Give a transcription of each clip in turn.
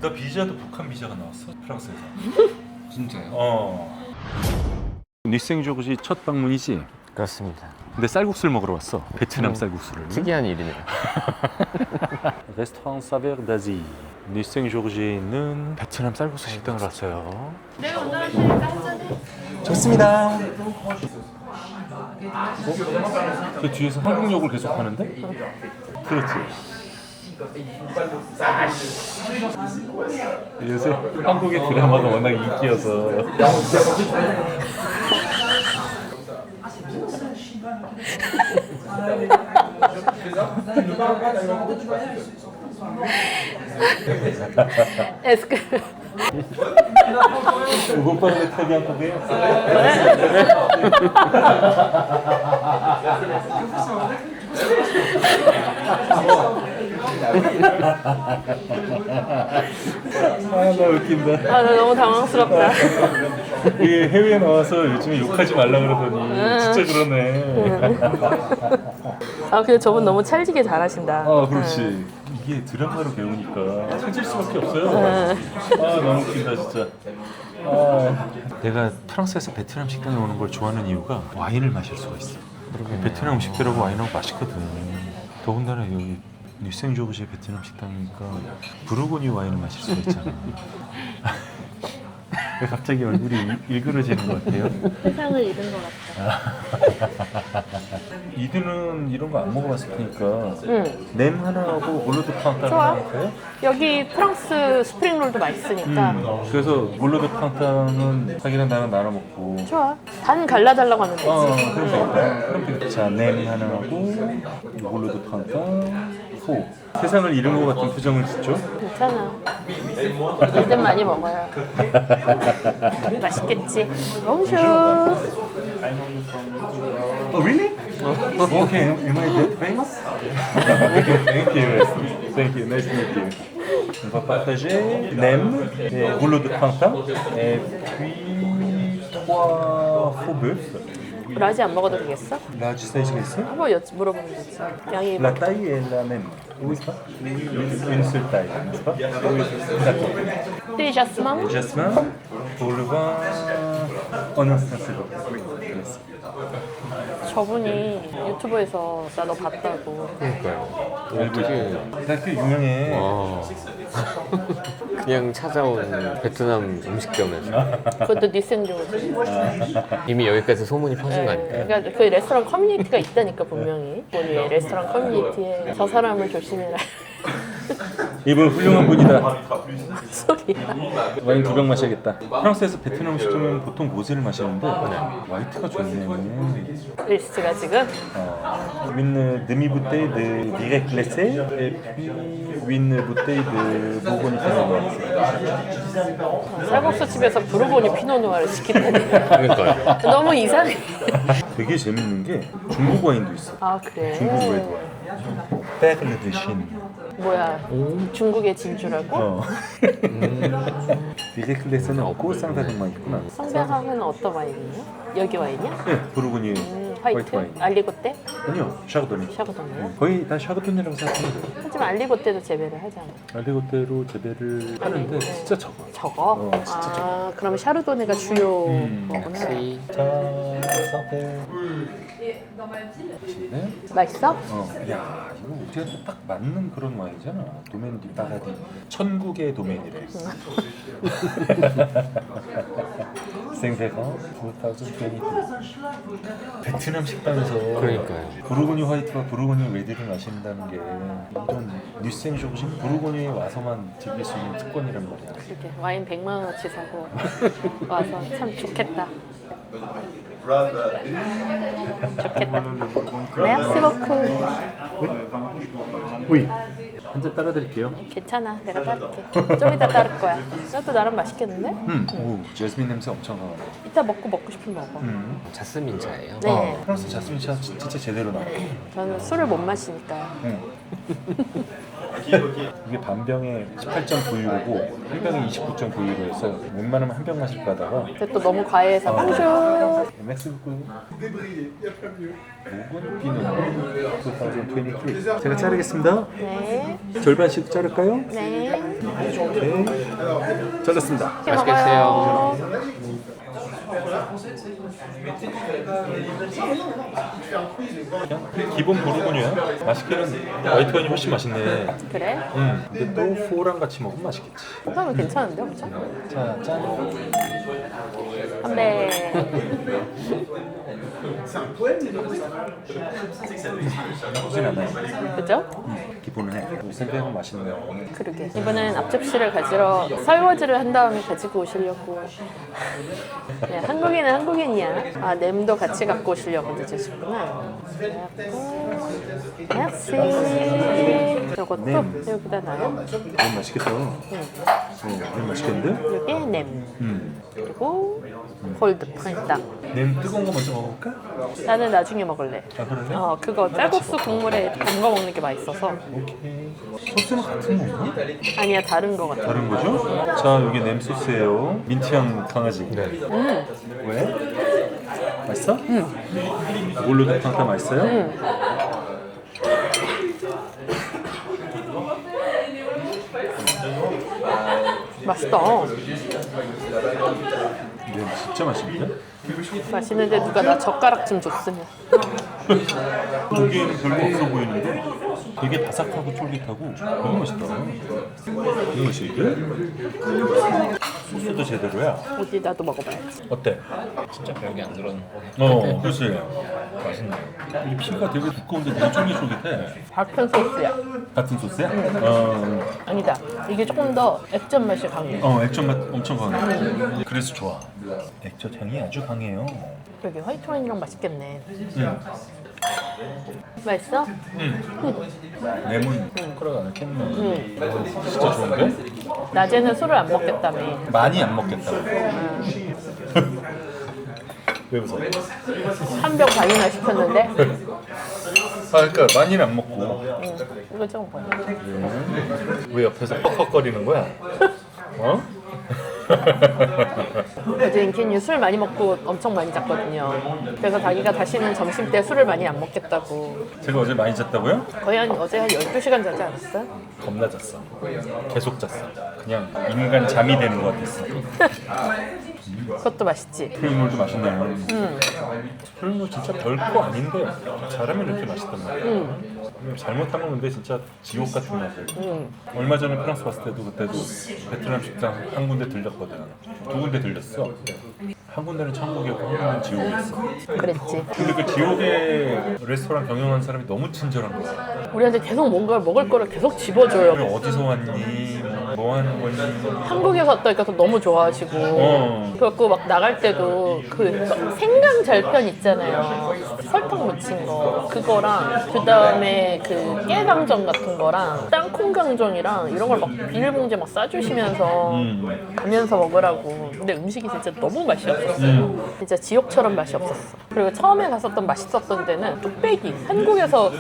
나 비자도 북한 비자가 나왔어 프랑스에서. 진짜요? 니생조그시 첫 방문이지? 그렇습니다. 근데 쌀국수를 먹으러 왔어. 베트남 쌀국수를. 특이한 일이네요. 레스토랑 사베르 다지 니생조그시에 있는 베트남 쌀국수 식당을 왔어요. 내가 운전하시니까 한잔해. 좋습니다. 그 뒤에서 한국 욕을 계속 하는데? 그렇지. 요새 한국의 드라마가 워낙 인기여서. Est-ce que Vous parlez très bien coréen. 나 웃긴다. 아, 나 너무 당황스럽다. 이게 해외에 나와서 요즘에 욕하지 말라 그러더니 진짜 그러네. 아, 근데 저분 너무 찰지게 잘하신다. 아, 그렇지. 이게 드라마로 배우니까 찾을 수밖에 없어요. 아, 너무 웃긴다 진짜. 내가 프랑스에서 베트남 식당에 오는 걸 좋아하는 이유가 와인을 마실 수가 있어. 베트남 음식들하고 와인하고 맛있거든. 더군다나 여기 뉴생조그시의 베트남 식당이니까 부르고뉴 와인을 마실 수가 있잖아. 왜 갑자기 얼굴이 일그러지는 것 같아요? 세상을 잃은 것 같다. 이드는 이런 거 안 먹어봤을 테니까 응. 냄 하나하고 몰로드 팡따 좋아. 하나 할까요? 여기 프랑스 스프링롤도 맛있으니까. 그래서 몰로드 팡탕은 자기랑 나랑 나눠 먹고. 좋아. 단 갈라달라고 하면 되지. 그럼 되겠다. 그럼 되겠다. 자, 냄 하나하고 몰로드 팡탕 후. 세상을 잃은 것 같은 표정을 짓죠? 괜찮아. 일단 많이 먹어요. 맛있겠지. 롱쇼. Oh, really? Okay, am I that famous? Thank you. Thank you. Nice to meet you. On va partager nem et rouleau de printemps et puis 3 faux bœufs. 라지 안 먹어도 되겠어? Large size 있어? 한번 물어보면 되지. 양이 La taille est la même, n'est-ce pas? Une seule taille, n'est-ce pas? D'accord. 띠 자스망? Jasmin, pour le vin, en instant c'est bon. Merci. 저분이 유튜브에서 나 너 봤다고. 그러니까요. 어떻게? 대학교 유명해. 와. 그냥 찾아온 베트남 음식점에서 그것도 니센조지. 이미 여기까지 소문이 퍼진 거 아닐까요? 그러니까 그 레스토랑 커뮤니티가 있다니까 분명히. 우리 레스토랑 커뮤니티에 저 사람을 조심해라. 이분 훌륭한 분이다. 소리야. 와인 2병 마셔야겠다. 프랑스에서 베트남 음식점은 보통 모즈를 마시는데 화이트가 좋네. 리스트가 지금 Une demi-bouteille de Direct Glacé et puis une bouteille de Bourgogne Pinot Noir. 쌀국수 집에서 부르고니 피노누아를 시키는 그러니까요. 너무 이상해. 되게 재밌는 게 중국 와인도 있어. 아 그래. 중국 레드 와인. Perle de Chine. 뭐야? 중국의 진주라고? Direct Glacé는 없고 쌍다리만 있구나. 성배하면 어떤 와인이에요? 여기 와인이야? 네, 보르고니 화이트? 와인. 알리고떼? 아니요, 샤르도네. 샤브도네요? 거의 다 샤르도네라고 생각하면 돼요. 하지만 알리고떼도 재배를 하잖아. 알리고대로 재배를 하는데 진짜 적어. 저거? 진짜 아 그러면 샤르도네가 주요 거구나. 역시 자, 상태. 맛있네? 맛있어? 야, 이거 우리한테 딱 맞는 그런 와인이잖아. 도멘 디 파라디. 천국의 도멘이래. 생세가 2022. 베트남 식당에서 그러니까요. 부르고뉴 화이트와 부르고뉴 레드를 마신다는 게 이런 뉴생쇼그신 부르고뉴에 와서만 즐길 수 있는 특권이란 말이야. 이렇게 와인 100만 원어치 사고 와서 참 좋겠다. 좋겠다. Merci beaucoup. 오이. 한 잔 따라드릴게요. 괜찮아. 내가 따를게. 좀 이따 따를 거야. 이것도 나름 맛있겠는데? 오, 제스민 냄새 엄청 나네. 이따 먹고 싶으면 먹어. 자스민 차예요. 네. 프랑스 자스민 차 진짜 제대로 나와. 저는 술을 못 마시니까요. 이게 반병에 18.9유로고 한 병에 29.9유로여서 웬만하면 한 병 마실까 하다가 근데 또 너무 과해서 뽕쇼. 멕시코 모건 비누 2023. 제가 자르겠습니다. 네. 절반씩 자를까요? 네. 오케이. 잘랐습니다. 맛있게 드세요. 그냥 기본 부르고뉴야. 맛있기는 화이트 와인이 훨씬 맛있네. 그래? 근데 또 포랑 같이 먹으면 맛있겠지. 그러면 괜찮은데 엄청? 자, 짠. 건배. 나쁘진 않아요. 그죠? 기본은 해. 생각하면 맛있네요. 그러게. 이번엔 앞접시를 가지러 설거지를 한 다음에 가지고 오시려고. 네, 한국인은 한국인이야. 아, 냄도 같이 갖고 오시려고 늦으셨구나. merci. 이것도 여기다 놔요. 너무 맛있겠다. 너무 맛있겠는데? 여기 냄. 그리고 콜드 파인다. 냄 뜨거운 거 먼저 먹어볼까? 나는 나중에 먹을래. 아, 그러네? 그거 쌀국수 국물에 담가 먹는 게 맛있어서. 오케이. 소스는 같은 건가? 아니야, 다른 거 같아. 다른 거죠? 자, 여기 냄 소스예요. 민트향 강아지. 네. 왜? 맛있어? 몰로드 탕탕 맛있어요? 맛있다. 냄 진짜 맛있는데? 맛있는데 누가 나 젓가락 좀 줬으면. 보기에는 별로 없어 보이는데 되게 바삭하고 쫄깃하고 너무 맛있다. 너무 맛있는데? 소스도 제대로야. 어디 나도 먹어봐야지. 어때? 진짜 별게 안 들었는 그렇지. 맛있네. 이 피가 되게 두꺼운데 되게 쫄깃쫄깃해. 박편 소스야. 같은 소스야? 아니다. 이게 조금 더 액젓 맛이 강해. 액젓 맛 엄청 강해. 그래서 좋아. 액젓 향이 아주 강해요. 여기 화이트 와인이랑 맛있겠네. 맛있어? 레몬 끓어가 않겠네. 진짜 좋은데? 낮에는 술을 안 먹겠다며. 많이 안 먹겠다. 왜 웃어? 한 병 반이나 시켰는데. 그러니까 많이는 안 먹고 이거 좀 뭐야? 왜 옆에서 퍽퍽거리는 거야? 어? 어제 인기뉴 술 많이 먹고 엄청 많이 잤거든요. 그래서 자기가 다시는 점심 때 술을 많이 안 먹겠다고. 제가 어제 많이 잤다고요? 거의 어제 한 12시간 자지 않았어? 겁나 잤어. 계속 잤어. 그냥 인간 잠이 되는 것 같았어. 그것도 맛있지. 스프링롤도 맛있네. 스프링롤 진짜 별거 아닌데 잘하면 이렇게 맛있단 말이야. 잘못하면 근데 진짜 지옥 같은 맛이에요. 얼마 전에 프랑스 갔을 때도 그때도 베트남 식당 한 군데 들렸거든. 두 군데 들렸어. 한 군데는 천국이었고 한 군데는 지옥이었어. 그랬지. 근데 그 지옥의 레스토랑 경영하는 사람이 너무 친절한 거야. 우리한테 계속 뭔가 먹을 거를 계속 집어줘요. 너 어디서 왔니? 뭐 하는 거니? 한국에서 왔다니까 또 너무 좋아하시고. 그래갖고 막 나갈 때도 그 생강 절편 있잖아요. 설탕 묻힌 거. 그거랑 그 다음에 그 깨강정 같은 거랑 땅콩강정이랑 이런 걸 막 비닐봉지에 막 싸주시면서 가면서 먹으라고. 근데 음식이 진짜 너무 맛이 없었어. 진짜 지옥처럼 맛이 없었어. 그리고 처음에 갔었던 맛있었던 데는 뚝배기. 한국에서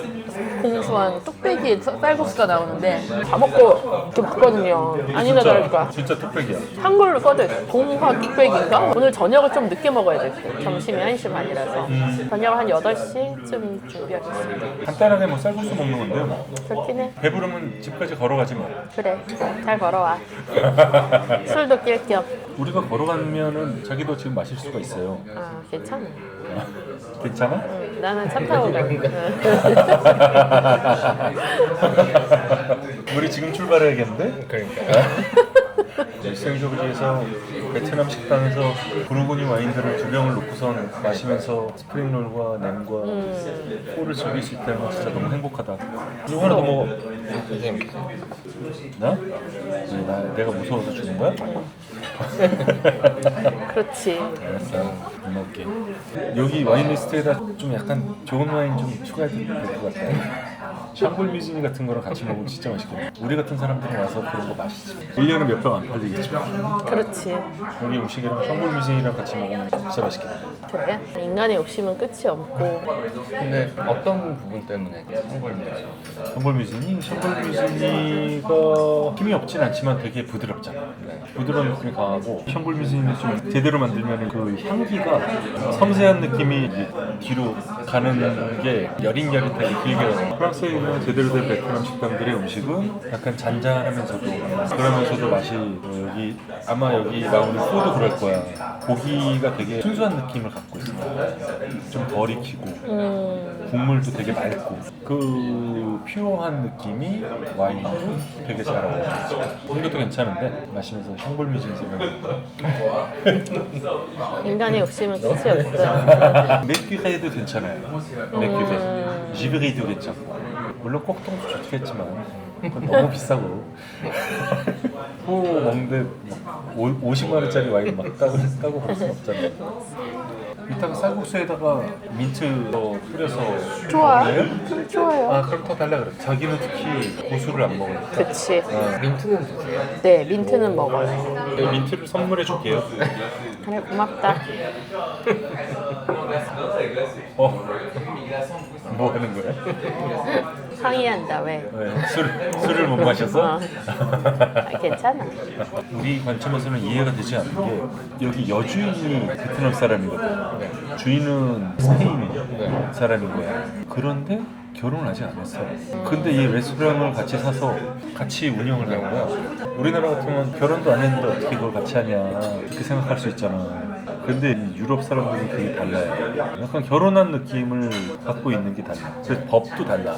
공수한 뚝배기 쌀국수가 나오는데 다 먹고 이렇게 먹거든요. 아니나 다를까. 진짜 뚝배기야. 한글로 써져 동화 뚝배기인가? 오늘 저녁을 좀 늦게 먹어야 돼. 점심이 1시 반이라서. 저녁을 한 8시쯤 준비하겠습니다. 간단하게 뭐 쌀국수 먹는 건데요. 뭐. 좋긴 해. 배부르면 집까지 걸어가지 뭐. 그래. 잘 걸어와. 술도 낄 겸. 우리가 걸어가면은 자기도 지금 마실 수가 있어요. 아, 괜찮아. 괜찮아? 나는 차 타고 가. 우리 지금 출발해야겠는데? 그러니까. 일생저지에서 베트남 식당에서 부르고뉴 와인들을 2병을 놓고선 마시면서 스프링롤과 냄과 포를 즐길 수 있다는 건 진짜 너무 행복하다. 이거 하나 더 먹어. 나? 왜 내가 무서워서 주는 거야? 그렇지. 알았어. 고마울게. 여기 와인 리스트에다 좀 약간 좋은 와인 좀 추가해도 될 것 같아. 샹굴미즈니 같은 거랑 같이 먹으면 진짜 맛있거든. 우리 같은 사람들이 와서 그런 거 마시지. 1년에 몇 병 안 팔리겠지만 그렇지. 여기 음식이랑 샹굴미즈니랑 같이 먹으면 진짜 맛있겠다. 그래? 인간의 욕심은 끝이 없고. 근데 어떤 부분 때문에 샹굴미즈? 샹굴미즈니가 힘이 없진 않지만 되게 부드럽잖아. 부드러운 느낌이 강하고 샹굴미즈니는 좀 제대로 만들면 그 향기가 섬세한 느낌이 이제 뒤로 가는 게 여릿여릿하게 길게 가요. 프랑스에 있는 제대로 된 베트남 식당들의 음식은 약간 잔잔하면서도 그러면서도 맛이 여기 아마 여기 나오는 푸도 그럴 거야. 고기가 되게 순수한 느낌을 갖고 있어. 좀 덜 익히고 국물도 되게 맑고 그 퓨어한 느낌이 와인이 되게 잘 어울려요. 이것도 괜찮은데 마시면서 샹굴미즈니 생각나요. 인간의 욕심은 끝이 없어. 맥규레도 괜찮아요. 맥규레, 지브리도 괜찮고 물론 꼭통도 좋겠지만 그건 너무 비싸고 후 먹는데 50만 원짜리 와인 막 따고 볼 순 없잖아요. 이따가 쌀국수에다가 민트 뿌려서 좋아요? 먹을래요? 좋아요. 아 그럼 더 달라 그래. 자기는 특히 고수를 안 먹으니까. 그치. 민트는 드세요? 네, 민트는 먹어요. 네, 민트를 선물해 줄게요. 그래, 고맙다. 뭐 하는 거야? 항의한다, 왜? 네, 술을 못 마셔서? 아, 괜찮아. 우리 관점에서는 이해가 되지 않는 게 여기 여주인이 베트남 사람이거든. 주인은 스페인 사람인 거야. 그런데 결혼을 아직 안 했어. 근데 이 레스토랑을 같이 사서 같이 운영을 하는 거야. 우리나라 같으면 결혼도 안 했는데 어떻게 그걸 같이 하냐 이렇게 생각할 수 있잖아. 근데 이 유럽 사람들은 그게 달라요. 약간 결혼한 느낌을 갖고 있는 게 달라. 그래서 법도 달라.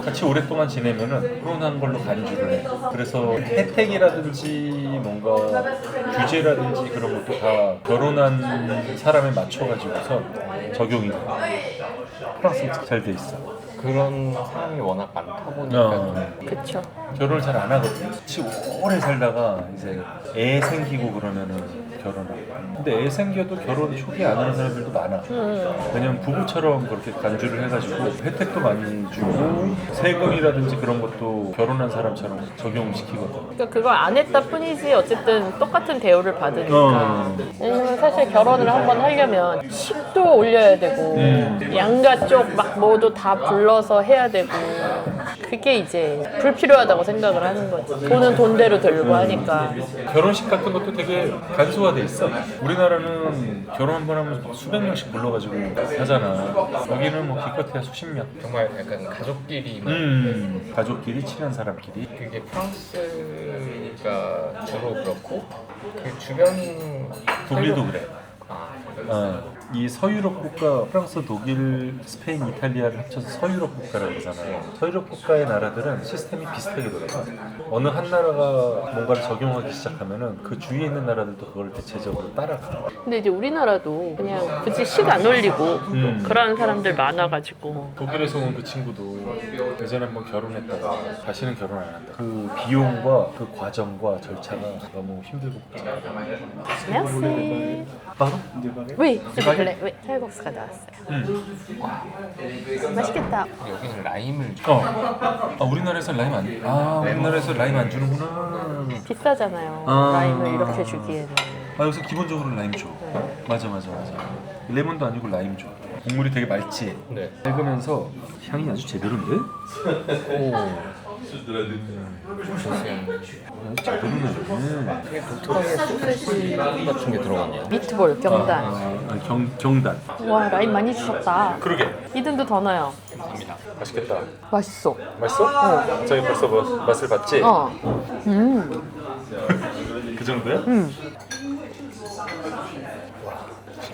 같이 오랫동안 지내면은 결혼한 걸로 간주를 해. 그래서 혜택이라든지 뭔가 규제라든지 그런 것도 다 결혼한 사람에 맞춰가지고서 적용이 돼. 프랑스는 잘 돼 있어. 그런 사람이 워낙 많다 보니까 그쵸. 결혼을 잘 안 하거든. 같이 오래 살다가 이제 애 생기고 그러면은 결혼하고. 근데 애 생겨도 결혼 초기에 안 하는 사람들도 많아. 왜냐면 부부처럼 그렇게 간주를 해가지고 혜택도 많이 주고 세금이라든지 그런 것도 결혼한 사람처럼 적용시키거든. 그러니까 그걸 안 했다 뿐이지 어쨌든 똑같은 대우를 받으니까. 왜냐면 사실 결혼을 한번 하려면 식도 올려야 되고 양가 쪽 막 모두 다 불러서 해야 되고 그게 이제 불필요하다고 생각을 하는 거지. 돈은 돈대로 들고 하니까. 결혼식 같은 것도 되게 간소화돼 있어. 우리나라는 결혼 한 번 하면 막 수백 명씩 불러가지고 하잖아. 여기는 뭐 기껏해야 수십 명. 정말 약간 가족끼리 가족끼리 친한 사람끼리. 그게 프랑스가 주로 그렇고 그 주변 독일도 그래. 아, 이 서유럽 국가, 프랑스, 독일, 스페인, 이탈리아를 합쳐서 서유럽 국가라고 그러잖아요. 서유럽 국가의 나라들은 시스템이 비슷하게 돌아가. 어느 한 나라가 뭔가를 적용하기 시작하면은 그 주위에 있는 나라들도 그걸 대체적으로 따라가. 근데 이제 우리나라도 그냥 굳이 식 안 올리고 그런 사람들 많아가지고. 독일에서 온 그 친구도 예전에 한번 결혼했다가 다시는 결혼 안 한다. 그 비용과 그 과정과 절차가 너무 힘들고 복잡하다. merci. 바로? 왜? 왜? 쌀국수가 나왔어요. 맛있겠다. 여기는 라임을 우리나라에서 라임 안, 우리나라에서 라임 안 주는구나. 비싸잖아요. 아. 라임을 이렇게 주기에는. 여기서 기본적으로 라임 줘. 맞아. 레몬도 아니고 라임 줘. 국물이 되게 맑지? 네. 맑으면서 향이 아주 제대로인데? 조금 제대로네. 되게 독특하게 소세지 같은 게 들어갔네요. 미트볼 경단. 경단. 와 라임 많이 주셨다. 그러게. 2등도 더 넣어요. 감사합니다. 맛있겠다. 맛있어. 맛있어? 저희 벌써 맛을 봤지? 그 정도야?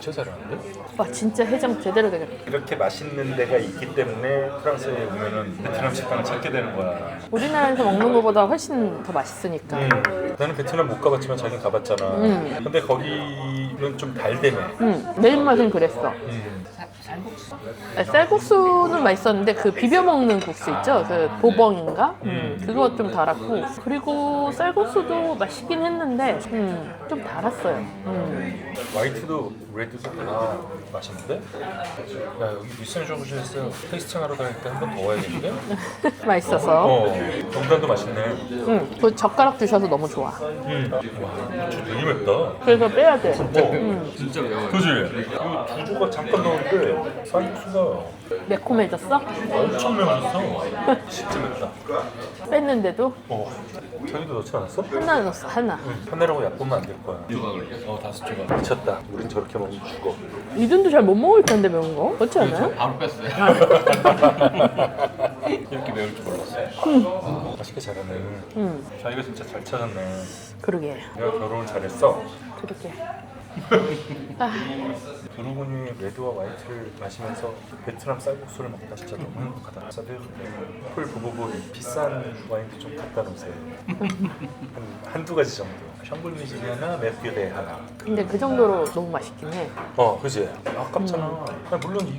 진짜 잘하는데? 와 진짜 해장 제대로 되겠다. 이렇게 맛있는 데가 있기 때문에 프랑스에 오면은 베트남 식당을 찾게 되는 거야. 우리나라에서 먹는 것보다 훨씬 더 맛있으니까. 나는 베트남 못 가봤지만 자긴 가봤잖아. 근데 거기는 좀 달대매. 내 입맛은 그랬어. 쌀국수는 맛있었는데 그 비벼 먹는 국수 있죠? 그 보벙인가? 그거 좀 달았고 그리고 쌀국수도 맛있긴 했는데 좀 달았어요. 화이트도 레드도 다 맛있는데? 야 여기 미션 조그시에서 테이스팅하러 다닐 때 한 번 더 와야겠는데? 맛있어서. 경단도 맛있네. 응. 그 젓가락 주셔서 너무 좋아. 와 진짜 되게 맵다. 그래서 빼야 돼. 진짜 매워요. 그지? 이거 두 조각 잠깐 넣었는데 쌀국수가 매콤해졌어? 엄청 매웠어. 진짜 맵다. 뺐는데도 자기도 넣지 않았어? 하나 넣었어. 하나. 하나라고 얕보면 안 될 거야. 조각을. 5조각. 미쳤다. 우린 저렇게 먹으면 죽어. 이준도 잘 못 먹을 텐데 매운 거. 그렇지 않아요? 바로 뺐어요. 이렇게 매울 줄 몰랐어요. 맛있게 잘하네. 응. 자기가 진짜 잘 찾았네. 그러게. 내가 결혼을 잘했어. 그러게. 두루군이 레드와 화이트를 마시면서 베트남 쌀국수를 먹다 진짜 너무 행복하다. 사실 폴 부부부 비싼 와인도 좀 갖다 놓으세요. 한두 가지 정도. 샹블미지 하나, 메피레 하나. 근데 그 정도로 너무 맛있긴 해. 그지? 아깝잖아. 물론 이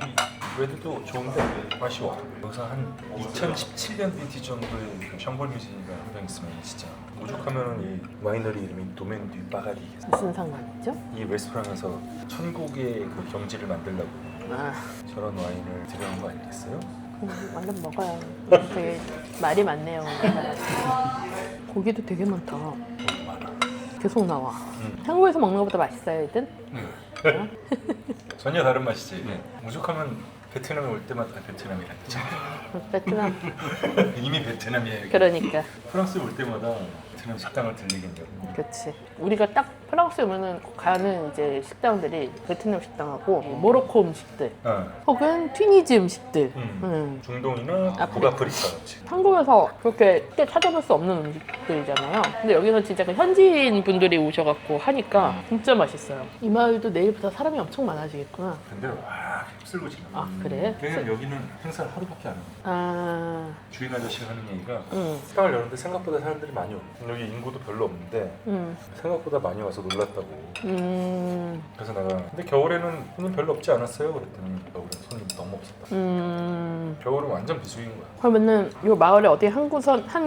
레드도 좋은데 아쉬워. 여기서 한 2017년 빈티지 정도의 그 샹벌뮤지가 한 병 있으면 진짜 오죽하면은 이 와이너리 이름이 도멘듀 바가리. 무슨 상관이죠? 이 레스토랑에서 천국의 그 경지를 만들려고 아, 저런 와인을 들여놓은 거 아니겠어요? 완전 먹어요. 되게 말이 많네요. 고기도 되게 많다. 너무 많아. 계속 나와. 한국에서 먹는 것보다 맛있어요, 이든? 전혀 다른 맛이지. 오죽하면 베트남에 올 때마다 베트남이라 그죠? 베트남. 이미 베트남이에요. 그러니까. 프랑스에 올 때마다 베트남 식당을 들리겠냐고. 그렇지. 우리가 딱 프랑스에 오면은 꼭 가는 이제 식당들이 베트남 식당하고 모로코 음식들, 혹은 튀니지 음식들. 중동이나 아프리카. 북아프리카 음식. 한국에서 그렇게 쉽게 찾아볼 수 없는 음식들이잖아요. 근데 여기서 진짜 그 현지인 분들이 오셔갖고 하니까 진짜 맛있어요. 이 마을도 내일부터 사람이 엄청 많아지겠구나. 근데 와 흡슬고 지나. 아, 그래? 왜냐면 여기는 행사를 하루밖에 안 해. 아, 주인 아저씨가 하는 얘기가 응, 식당을 여는데 생각보다 사람들이 많이 오. 여기 인구도 별로 없는데 응, 생각보다 많이 와서 놀랐다고. 음, 그래서 내가 근데 겨울에는 손님 별로 없지 않았어요? 그랬더니 겨울엔 손님 너무 없었다. 겨울은 완전 비수기인 거야. 그러면은 이 마을에 어디 한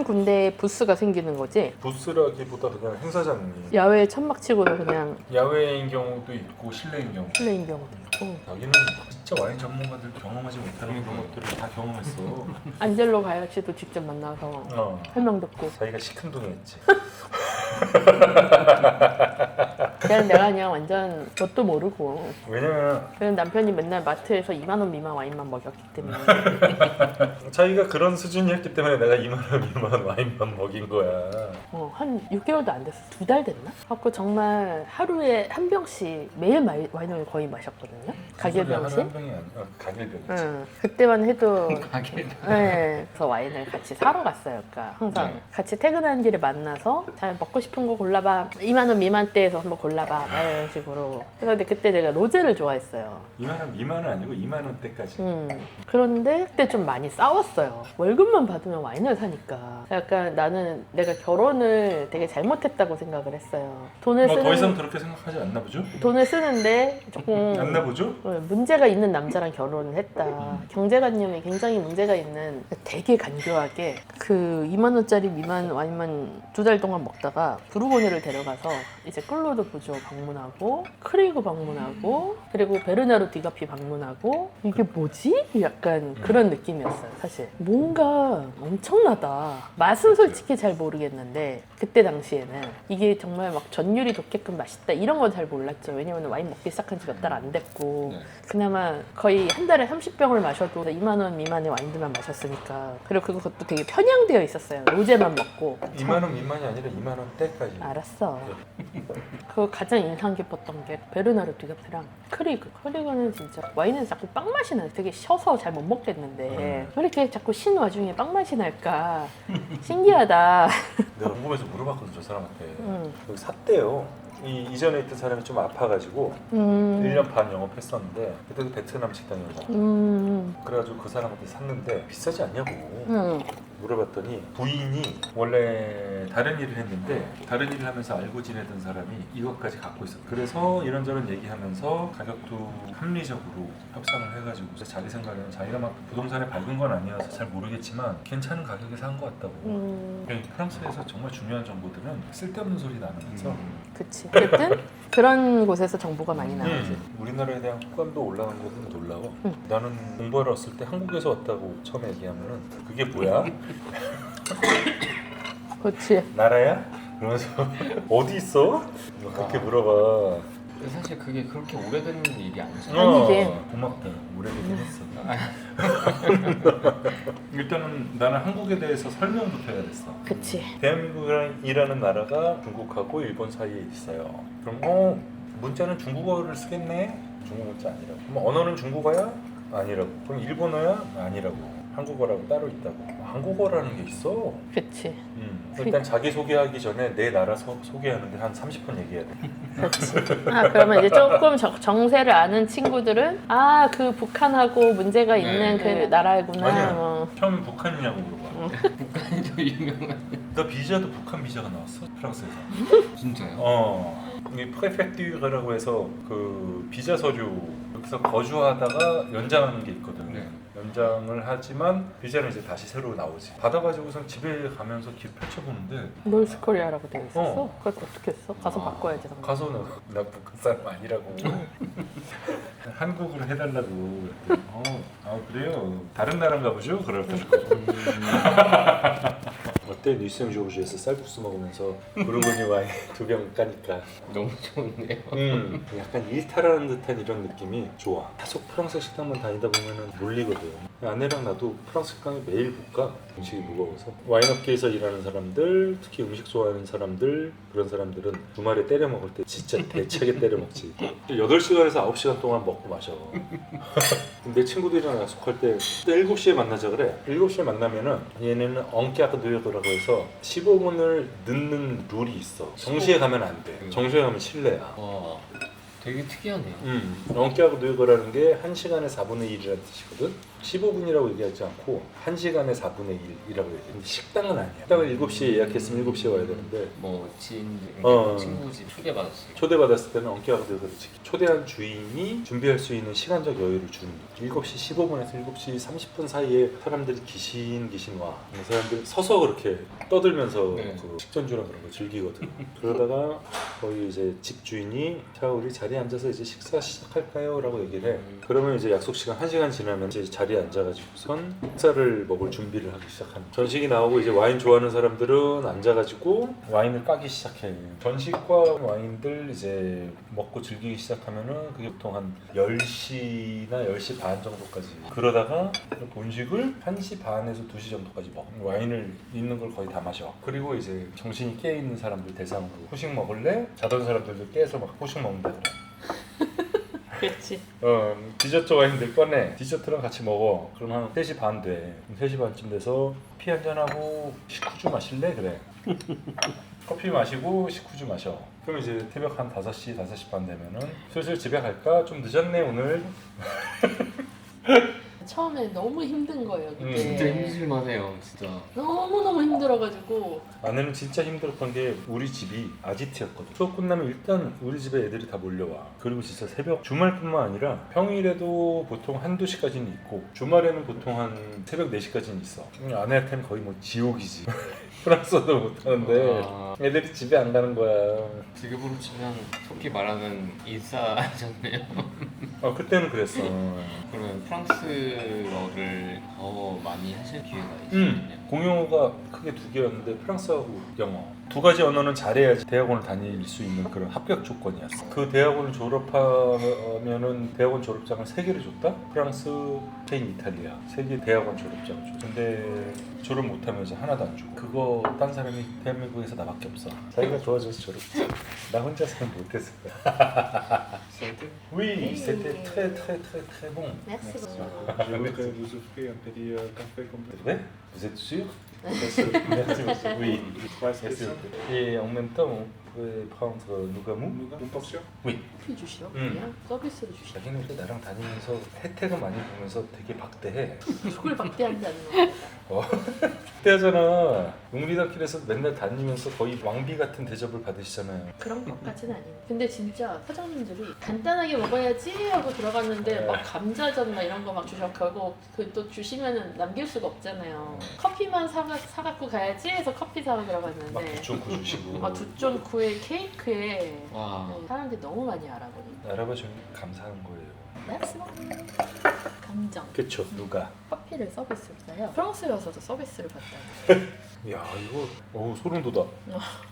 군데 부스가 생기는 거지? 부스라기보다 그냥 행사장이 야외 천막치고도 그냥 야외인 경우도 있고 실내인 경우. 실내인 경우도 있고. 여기는 진짜 와인 전문가들 경험하지 못하는 그런 것들을 다 경험했어. 안젤로 가야치도 직접 만나서 설명 듣고. 자기가 시큰둥했지. 내가 완전 뭣도 모르고. 왜냐면 그냥 남편이 맨날 마트에서 2만 원 미만 와인만 먹였기 때문에. 자기가 그런 수준이었기 때문에 내가 2만 원, 2만 원 와인만 먹인 거야. 한 6개월도 안 됐어. 2달 됐나? 갖고 정말 하루에 한 병씩 매일 와인을 거의 마셨거든요. 가gel병씩. 한 병이 아니야. 가gel병이지. 응. 그때만 해도 가게. 네. 그래서 와인을 같이 사러 갔어요. 그러니까 항상 네. 같이 퇴근하는 길에 만나서 잘 먹고 싶은 거 골라봐. 2만 원 미만대에서 한번 골라봐. 막 이런 식으로. 그래서 근데 그때 내가 로제를 좋아했어요. 2만 원 미만은 아니고 2만 원대까지. 그런데 그때 좀 많이 싸웠어요. 월급만 받으면 와인을 사니까. 약간 나는 내가 결혼을 되게 잘못했다고 생각을 했어요. 더 이상 그렇게 생각하지 않나 보죠? 돈을 쓰는데 조금 않나 보죠? 문제가 있는 남자랑 결혼을 했다. 경제관념이 굉장히 문제가 있는, 되게 간교하게 그 2만 원짜리 미만 와인만 2달 동안 먹다가 부르고뉴를 데려가서 이제 클로드 부조 방문하고 크리그 방문하고 그리고 베르나르 디가피 방문하고 이게 뭐지? 약간 그런 느낌이었어요. 사실 뭔가 엄청나다. 맛은 솔직히 잘 모르겠는데 그때 당시에는 이게 정말 막 전율이 돋게끔 맛있다 이런 건 잘 몰랐죠. 왜냐면 와인 먹기 시작한 지 몇 달 안 됐고 그나마 거의 한 달에 30병을 마셔도 2만 원 미만의 와인들만 마셨으니까. 그리고 그것도 되게 편향되어 있었어요. 로제만 먹고. 2만 원 미만이 아니라 2만 원대까지. 알았어. 그 가장 인상 깊었던 게 베르나르 디가피랑 크리그. 크리그는 진짜 와인은 자꾸 빵 맛이 나요. 되게 셔서 잘 못 먹겠는데 왜 이렇게 자꾸 신 와중에 빵 맛이 날까? 신기하다. 내가 궁금해서 물어봤거든 저 사람한테. 여기 샀대요. 이전에 있던 사람이 좀 아파가지고 1년 반 영업했었는데 그때도 베트남 식당이었고 그래가지고 그 사람한테 샀는데 비싸지 않냐고. 물어봤더니 부인이 원래 다른 일을 했는데 다른 일을 하면서 알고 지내던 사람이 이것까지 갖고 있었어. 그래서 이런저런 얘기하면서 가격도 합리적으로 협상을 해가지고 자기 생각에는 자기가 막 부동산에 밝은 건 아니어서 잘 모르겠지만 괜찮은 가격에 산 것 같다고. 프랑스에서 정말 중요한 정보들은 쓸데없는 소리 나누면서 그치. 어쨌든 그런 곳에서 정보가 많이 나오지. 우리나라에 대한 호감도 올라간 것은 놀라워. 나는 공부하러 왔을 때 한국에서 왔다고 처음에 얘기하면은 그게 뭐야? 그렇지. 나라야? 그러면서 어디 있어? 그렇게 물어봐. 사실 그게 그렇게 오래된 일이 아니잖아. 아니지. 고맙다. 오래되긴 했어. 일단은 나는 한국에 대해서 설명부터 해야 됐어. 그치. 대한민국이라는 나라가 중국하고 일본 사이에 있어요. 그럼 문자는 중국어를 쓰겠네? 중국 문자 아니라고. 그럼 언어는 중국어야? 아니라고. 그럼 일본어야? 아니라고. 한국어라고 따로 있다고. 한국어라는 게 있어. 그치. 일단 자기 소개하기 전에 내 나라 소개하는데 한 30분 얘기해야 돼. 그렇지. 그러면 이제 조금 정세를 아는 친구들은 그 북한하고 문제가 있는 그 나라구나. 아니야. 처음 북한이냐고 물어봐. 북한이 더 유명한. 나 비자도 북한 비자가 나왔어. 프랑스에서. 진짜요? 이 프레페큐라고 해서 그 비자 서류 여기서 거주하다가 연장하는 게 있거든. 네. 연장을 하지만 비자는 이제 다시 새로 나오지. 받아가지고선 집에 가면서 길 펼쳐보는데 놀스코리아라고 되어 있었어? 그걸 어떻게 했어? 가서 바꿔야지. 당연히. 가서 나 북한 사람 아니라고 한국으로 해달라고 그랬더니 그래요? 다른 나라인가 보죠? 그러더라고. 어때? 뉴스형 조르주에서 쌀국수 먹으면서 부르고니 와인 2병 까니까 너무 좋은데요. 약간 일탈하는 듯한 이런 느낌이 좋아. 계속 프랑스 식당만 다니다 보면은 몰리거든. 아내랑 나도 프랑스 식당에 매일 못 가. 음식이 무거워서. 와인업계에서 일하는 사람들, 특히 음식 좋아하는 사람들, 그런 사람들은 주말에 때려 먹을 때 진짜 대차게 때려 먹지. 8시간에서 9시간 동안 먹고 마셔. 내 친구들이랑 약속할 때 7시에 만나자 그래. 7시에 만나면은 얘네는 엉깨아까 누여더라고 해서 15분을 늦는 룰이 있어. 정시에 가면 안 돼. 정시에 가면 실례야. 와, 되게 특이하네요. 엉깨하고 누이거라는 게 1시간에 4분의 1이라는 뜻이거든. 15분이라고 얘기하지 않고 1시간에 4분의 1이라고 얘기해. 근데 식당은 아니야. 식당을 7시에 예약했으면 7시에 와야 되는데 뭐 지인, 친구 집 초대받았어요. 초대받았을 때는 엉깨하고 누이거를 지키. 초대한 주인이 준비할 수 있는 시간적 여유를 주는 거야. 7시 15분에서 7시 30분 사이에 사람들이 기신 와. 이 사람들이 서서 그렇게 떠들면서 그 식전주랑 그런 거 즐기거든. 그러다가 거의 이제 집 주인이 자 우리 자리에 앉아서 이제 식사 시작할까요? 라고 얘기를 해. 그러면 이제 약속 시간 1시간 지나면 이제 자리에 앉아가지고선 식사를 먹을 준비를 하기 시작하는. 전식이 나오고 이제 와인 좋아하는 사람들은 앉아가지고 와인을 까기 시작해. 전식과 와인들 이제 먹고 즐기기 시작하면은 그게 보통 한 10시나 10시 반 정도까지. 그러다가 본식을 1시 반에서 2시 정도까지 먹어. 와인을 있는 걸 거의 다 마셔. 그리고 이제 정신이 깨있는 사람들 대상으로 후식 먹을래? 자던 사람들도 깨서 막 후식 먹는다 그래. 그렇지. 디저트 와인들 꺼내. 디저트랑 같이 먹어. 그럼 한 3시 반 돼. 3시 반쯤 돼서 커피 한잔하고 식후주 마실래? 그래. 커피 마시고 식후주 마셔. 그럼 이제 새벽 한 5시, 5시 반 되면은 슬슬 집에 갈까? 좀 늦었네 오늘. 처음에 너무 힘든 거예요. 그게. 진짜 힘들만해요, 진짜. 너무 힘들어가지고. 아내는 진짜 힘들었던 게 우리 집이 아지트였거든. 수업 끝나면 일단 우리 집에 애들이 다 몰려와. 그리고 진짜 새벽 주말뿐만 아니라 평일에도 보통 1~2시까지는 있고 주말에는 보통 한 새벽 4시까지는 있어. 아내한테는 거의 뭐 지옥이지. 프랑스어도 못하는데 애들이 집에 안 가는 거야. 지금으로 치면 속히 말하는 인싸셨네요. 그때는 그랬어. 그러면 프랑스어를 더 많이 하실 기회가 있으셨네요. 공용어가 크게 2개였는데 프랑스하고 영어. 2가지 언어는 잘해야지 대학원을 다닐 수 있는 그런 합격 조건이었어. 그 대학원을 졸업하면은 대학원 졸업장을 3개를 줬다? 프랑스, 스페인, 이탈리아 3개 대학원 졸업장을 줘. 근데 졸업 못하면 이제 하나도 안 줘. 그거 딴 사람이 대한민국에서 나밖에 없어. 자기가 도와줘서 졸업했지. 나 혼자서는 못했을 거야. Oui, c'était très très très très bon. Merci beaucoup. Je voudrais vous offrir un petit café complet. Ouais? Vous êtes sûr? Merci beaucoup. Oui, merci beaucoup. Et en même temps, on peut prendre nougat-mou. Une portion? Oui. 커피 주시요? 그냥 서비스로 주시요? 자기는 근데 나랑 다니면서 혜택을 많이 보면서 되게 박대해. 그걸 박대한다는 거. 박대하잖아. 용리단길에서 맨날 다니면서 거의 왕비 같은 대접을 받으시잖아요. 그런 것까지는 아니에요. 근데 진짜 사장님들이 간단하게 먹어야지 하고 들어갔는데 막 감자전 막 이런 거 막 주셔. 결국 그 또 주시면은 남길 수가 없잖아요. 커피만 사갖고 가야지 해서 커피 사고 막 들어갔는데 두쫑구 주시고. 아, 2.9의 케이크에 와. 네, 사람들이 너무 많이 알아보니. 알아봐주면 감사한 거예요. merci. 감정. 그쵸, 누가. 커피를 서비스로 사요. 프랑스에 가서도 서비스를 받다니. 야 이거 소름 돋아.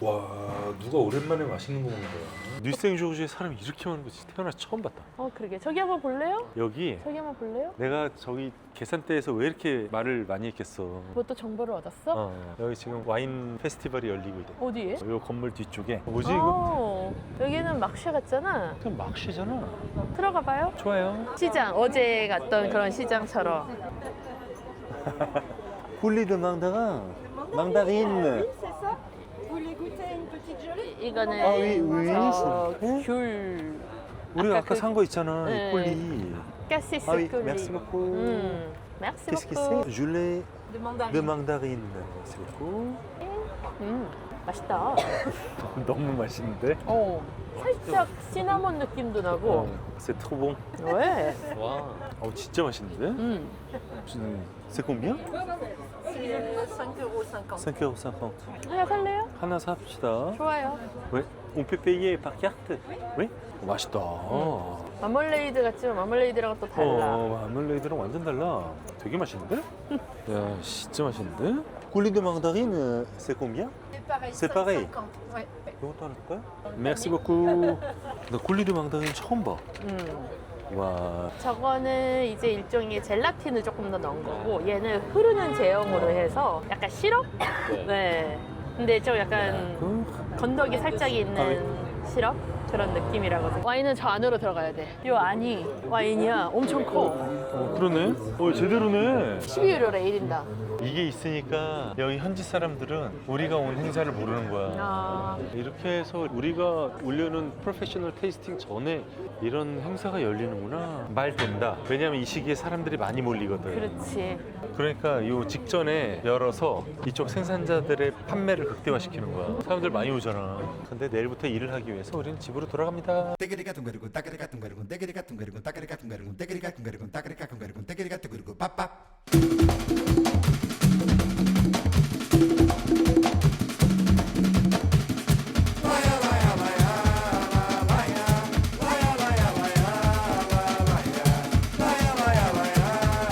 와 누가 오랜만에 맛있는 거 먹는 거야. 뉴생조르지에 사람이 이렇게 많은 거 진짜 태어나서 처음 봤다. 그러게. 저기 한번 볼래요? 여기 저기 한번 볼래요? 내가 저기 계산대에서 왜 이렇게 말을 많이 했겠어. 뭐 또 정보를 얻었어? 여기 지금 와인 페스티벌이 열리고 있대. 어디에? 이 건물 뒤쪽에. 뭐지 이거? 여기는 막시 같잖아. 그냥 막시잖아. 들어가 봐요. 좋아요. 시장. 어제 갔던 그런 시장처럼. 굴리드 망다랑 망다린. C'est ça? Vous voulez goûter une petite gelée? 이거는 아, 위. 귤. 우리가 아까 아까 그- 산 거 있잖아. 네. 이 꿀리. 가시스 아, oui, 귤리. merci beaucoup. merci Qu'est-ce que beaucoup. c'est? Gelée De mandarine. de mandarine. Merci beaucoup. 맛있다. 너무 맛있는데? 살짝 시나몬 느낌도 나고. C'est trop bon. 왜? 와. 진짜 맛있는데? C'est combien? 5,50 €. 5,50 €. 하나 살래요? 하나 삽시다. 좋아요. 왜? On peut payer par carte? Oui? 맛있다. 마멀레이드 같지만 마멀레이드랑은 또 달라. 마멀레이드랑 완전 달라. 되게 맛있는데? 야, 진짜 맛있는데? 꿀리 de mandarine, c'est combien? C'est pareil. C'est pareil. 5,50. Ouais. 이것도 하나 할까요? Merci beaucoup. 나 꿀리 de mandarine 처음 봐. 와. 저거는 이제 일종의 젤라틴을 조금 더 넣은 거고 얘는 흐르는 제형으로 해서 약간 시럽? 네. 근데 좀 약간 건더기 살짝 있는 시럽? 그런 느낌이라고. 와인은 저 안으로 들어가야 돼. 이 안이 와인이야. 엄청 커. 그러네. 제대로네. 12유로래 1인당. 이게 있으니까 여기 현지 사람들은 우리가 온 행사를 모르는 거야. 이렇게 해서 우리가 올려놓은 프로페셔널 테이스팅 전에 이런 행사가 열리는구나. 말 된다. 왜냐면 이 시기에 사람들이 많이 몰리거든. 그렇지. 그러니까 이 직전에 열어서 이쪽 생산자들의 판매를 극대화시키는 거야. 사람들 많이 오잖아. 근데 내일부터 일을 하기 위해서 우리는 집으로 돌아갑니다. Tegerigatungarugun, takarigatungarugun, tegerigatungarugun, takarigatungarugun, tegerigatungarugun, takarigatungarugun, tegerigatungarugun, papap.